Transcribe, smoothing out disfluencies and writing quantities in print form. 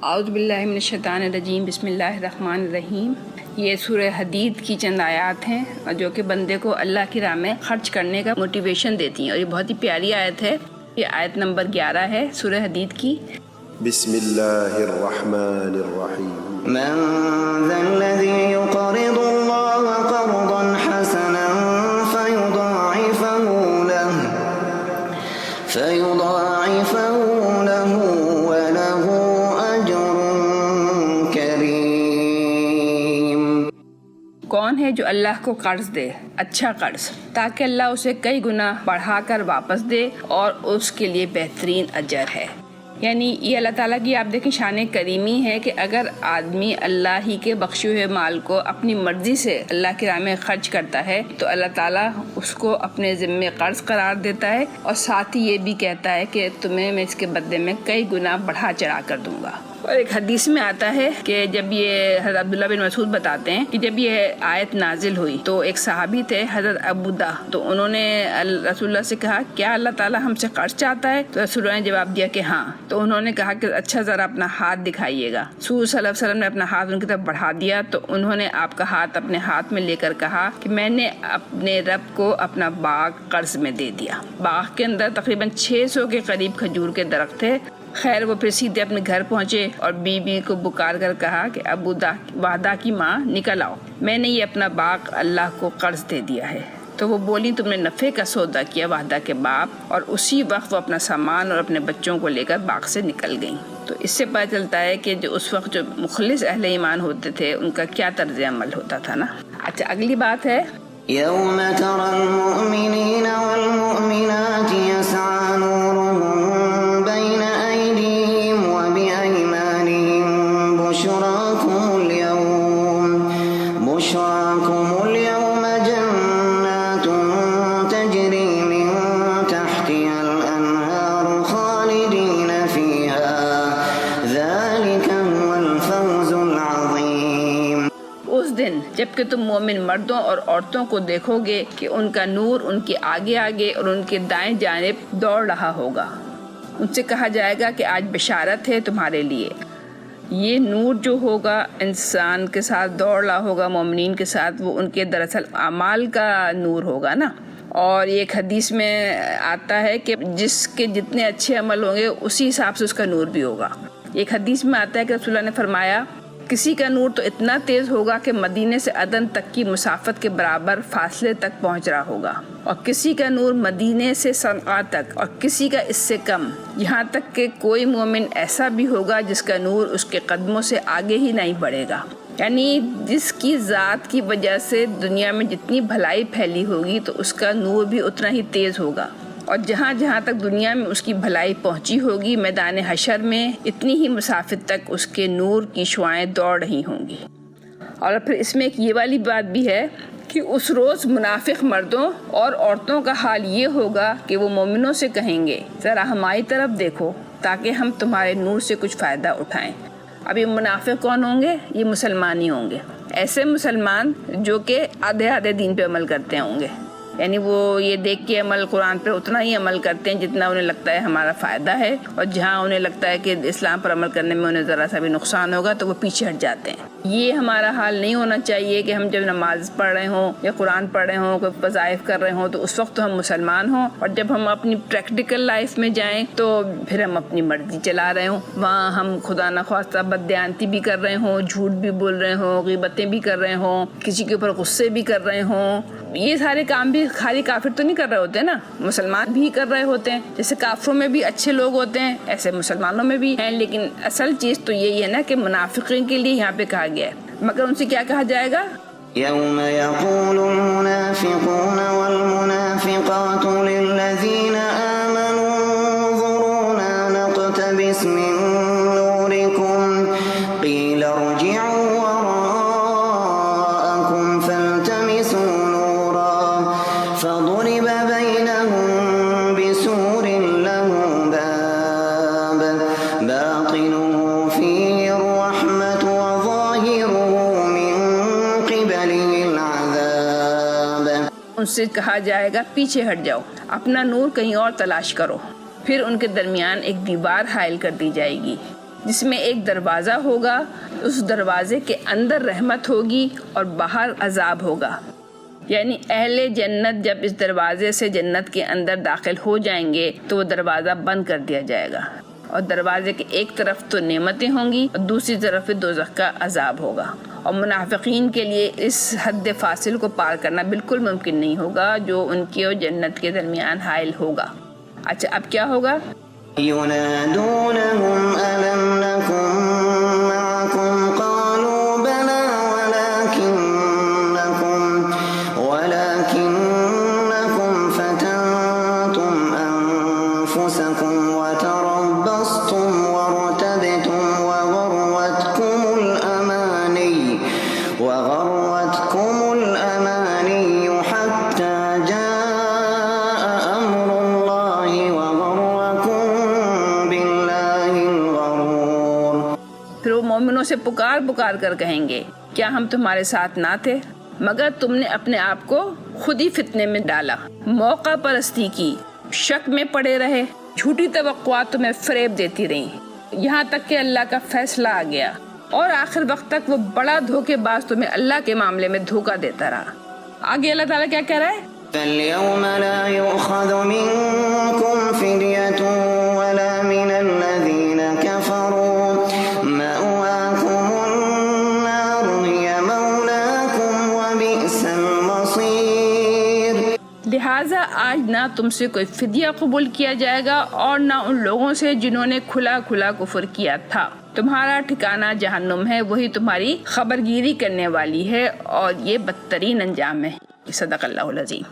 اعوذ باللہ من الشیطان الرجیم، بسم اللہ الرحمن الرحیم۔ یہ سورہ حدید کی چند آیات ہیں اور جو کہ بندے کو اللہ کی راہ میں خرچ کرنے کا موٹیویشن دیتی ہیں، اور یہ بہت ہی پیاری آیت ہے۔ یہ آیت نمبر 11 ہے سورہ حدید کی۔ بسم اللہ الرحمن الرحیم۔ من ذا الذی یقرض اللہ قرضا حسنا فیضاعفہ له وله اجر کریم۔ کون ہے جو اللہ کو قرض دے، اچھا قرض، تاکہ اللہ اسے کئی گنا بڑھا کر واپس دے اور اس کے لیے بہترین اجر ہے۔ یعنی یہ اللہ تعالیٰ کی آپ دیکھیں شان کریمی ہے کہ اگر آدمی اللہ ہی کے بخشے ہوئے مال کو اپنی مرضی سے اللہ کی راہ میں خرچ کرتا ہے تو اللہ تعالیٰ اس کو اپنے ذمے قرض قرار دیتا ہے، اور ساتھ ہی یہ بھی کہتا ہے کہ تمہیں میں اس کے بدلے میں کئی گنا بڑھا چڑھا کر دوں گا۔ اور ایک حدیث میں آتا ہے کہ جب یہ حضرت عبداللہ بن مسعود بتاتے ہیں کہ جب یہ آیت نازل ہوئی تو ایک صحابی تھے حضرت ابودہ، تو انہوں نے رسول اللہ سے کہا کیا اللہ تعالیٰ ہم سے قرض چاہتا ہے؟ تو رسول اللہ نے جواب دیا کہ ہاں۔ تو انہوں نے کہا کہ اچھا ذرا اپنا ہاتھ دکھائیے گا۔ رسول صلی اللہ علیہ وسلم نے اپنا ہاتھ ان کی طرف بڑھا دیا تو انہوں نے آپ کا ہاتھ اپنے ہاتھ میں لے کر کہا کہ میں نے اپنے رب کو اپنا باغ قرض میں دے دیا۔ باغ کے اندر تقریباً 600 کے قریب کھجور کے درخت تھے۔ خیر وہ پھر سیدھے اپنے گھر پہنچے اور بیوی کو پکار کر کہا کہ ابو وحدہ کی ماں نکل آؤ، میں نے یہ اپنا باغ اللہ کو قرض دے دیا ہے۔ تو وہ بولی تم نے نفع کا سودا کیا وحدہ کے باپ، اور اسی وقت وہ اپنا سامان اور اپنے بچوں کو لے کر باغ سے نکل گئیں۔ تو اس سے پتہ چلتا ہے کہ جو اس وقت جو مخلص اہل ایمان ہوتے تھے ان کا کیا طرز عمل ہوتا تھا نا۔ اچھا اگلی بات ہے یوم تری المؤمنین والمؤمنات یسعی نورهم بین ایدیہم وبأیمانہم بشراکم اليوم جنات تجری من تحتها الانہار خالدین فیہا ذلک هو الفوز العظیم۔ اس دن جب کہ تم مومن مردوں اور عورتوں کو دیکھو گے کہ ان کا نور ان کے آگے آگے اور ان کے دائیں جانب دوڑ رہا ہوگا، ان سے کہا جائے گا کہ آج بشارت ہے تمہارے لیے۔ یہ نور جو ہوگا انسان کے ساتھ دوڑ رہا ہوگا، مومنین کے ساتھ، وہ ان کے دراصل اعمال کا نور ہوگا نا۔ اور ایک حدیث میں آتا ہے کہ جس کے جتنے اچھے عمل ہوں گے اسی حساب سے اس کا نور بھی ہوگا۔ ایک حدیث میں آتا ہے کہ رسول اللہ نے فرمایا کسی کا نور تو اتنا تیز ہوگا کہ مدینے سے عدن تک کی مسافت کے برابر فاصلے تک پہنچ رہا ہوگا، اور کسی کا نور مدینے سے صنعاء تک، اور کسی کا اس سے کم، یہاں تک کہ کوئی مومن ایسا بھی ہوگا جس کا نور اس کے قدموں سے آگے ہی نہیں بڑھے گا۔ یعنی جس کی ذات کی وجہ سے دنیا میں جتنی بھلائی پھیلی ہوگی تو اس کا نور بھی اتنا ہی تیز ہوگا، اور جہاں جہاں تک دنیا میں اس کی بھلائی پہنچی ہوگی میدان حشر میں اتنی ہی مسافت تک اس کے نور کی شعاعیں دوڑ رہی ہوں گی۔ اور پھر اس میں ایک یہ والی بات بھی ہے کہ اس روز منافق مردوں اور عورتوں کا حال یہ ہوگا کہ وہ مومنوں سے کہیں گے ذرا ہماری طرف دیکھو تاکہ ہم تمہارے نور سے کچھ فائدہ اٹھائیں۔ اب یہ منافق کون ہوں گے؟ یہ مسلمان ہی ہوں گے، ایسے مسلمان جو کہ آدھے آدھے دین پہ عمل کرتے ہوں گے، یعنی وہ یہ دیکھ کے عمل قرآن پر اتنا ہی عمل کرتے ہیں جتنا انہیں لگتا ہے ہمارا فائدہ ہے، اور جہاں انہیں لگتا ہے کہ اسلام پر عمل کرنے میں انہیں ذرا سا بھی نقصان ہوگا تو وہ پیچھے ہٹ جاتے ہیں۔ یہ ہمارا حال نہیں ہونا چاہیے کہ ہم جب نماز پڑھ رہے ہوں یا قرآن پڑھ رہے ہوں، کوئی وظائف کر رہے ہوں تو اس وقت تو ہم مسلمان ہوں، اور جب ہم اپنی پریکٹیکل لائف میں جائیں تو پھر ہم اپنی مرضی چلا رہے ہوں، وہاں ہم خدا نخواستہ بددیانتی بھی کر رہے ہوں، جھوٹ بھی بول رہے ہوں، غیبتیں بھی کر رہے ہوں، کسی کے اوپر غصے بھی کر رہے ہوں۔ یہ سارے کام بھی خالی کافر تو نہیں کر رہے ہوتے نا، مسلمان بھی کر رہے ہوتے ہیں۔ جیسے کافروں میں بھی اچھے لوگ ہوتے ہیں ایسے مسلمانوں میں بھی ہیں، لیکن اصل چیز تو یہی ہے نا کہ منافقین کے لیے یہاں پہ کہا گیا ہے، مگر ان سے کیا کہا جائے گا؟ یوم یقول المنافقون والمنافقات للذین آمنوا انظرونا نقتبس من نورکم قیل ارجعوا وراءکم فالتمسوا نورا فضرب بینہم بسور له باب باطنه فیہ الرحمة وظاہره من قبله العذاب۔ ان سے کہا جائے گا پیچھے ہٹ جاؤ، اپنا نور کہیں اور تلاش کرو، پھر ان کے درمیان ایک دیوار حائل کر دی جائے گی، جس میں ایک دروازہ ہوگا، اس دروازے کے اندر رحمت ہوگی اور باہر عذاب ہوگا. یعنی اہل جنت جب اس دروازے سے جنت کے اندر داخل ہو جائیں گے تو وہ دروازہ بند کر دیا جائے گا، اور دروازے کے ایک طرف تو نعمتیں ہوں گی اور دوسری طرف دوزخ کا عذاب ہوگا. اور منافقین کے لیے اس حد فاصل کو پار کرنا بالکل ممکن نہیں ہوگا جو ان کی اور جنت کے درمیان حائل ہوگا. اچھا اب کیا ہوگا؟ ينادونهم ألم نكن معكم قالوا بلى ولكنكم فتنتم أنفسكم وتربصتم وارتبتم وغرتكم الأماني حتى جاء أمر الله وغركم بالله الغرور. پھر وہ مومنوں سے پکار پکار کر کہیں گے کیا ہم تمہارے ساتھ نہ تھے، مگر تم نے اپنے آپ کو خود ہی فتنے میں ڈالا، موقع پرستی کی، شک میں پڑے رہے، جھوٹی توقعات تمہیں فریب دیتی رہیں، یہاں تک کہ اللہ کا فیصلہ آ گیا اور آخر وقت تک وہ بڑا دھوکے باز تمہیں اللہ کے معاملے میں دھوکہ دیتا رہا. آگے اللہ تعالیٰ کیا کہہ رہا ہے؟ فَالْيَوْمَ لَا يُؤْخَذُ مِنكُمْ فِدْيَةٌ وَلَا مِنَ الَّذِينَ كَفَرُوا مَأْوَاكُمُ النَّارُ هِيَ مَوْلَاكُمْ وَبِئْسَ الْمَصِيرُ. لہٰذا آج نہ تم سے کوئی فدیہ قبول کیا جائے گا اور نہ ان لوگوں سے جنہوں نے کھلا کھلا کفر کیا تھا. تمہارا ٹھکانہ جہنم ہے، وہی تمہاری خبرگیری کرنے والی ہے اور یہ بدترین انجام ہے. صدق اللہ العظیم.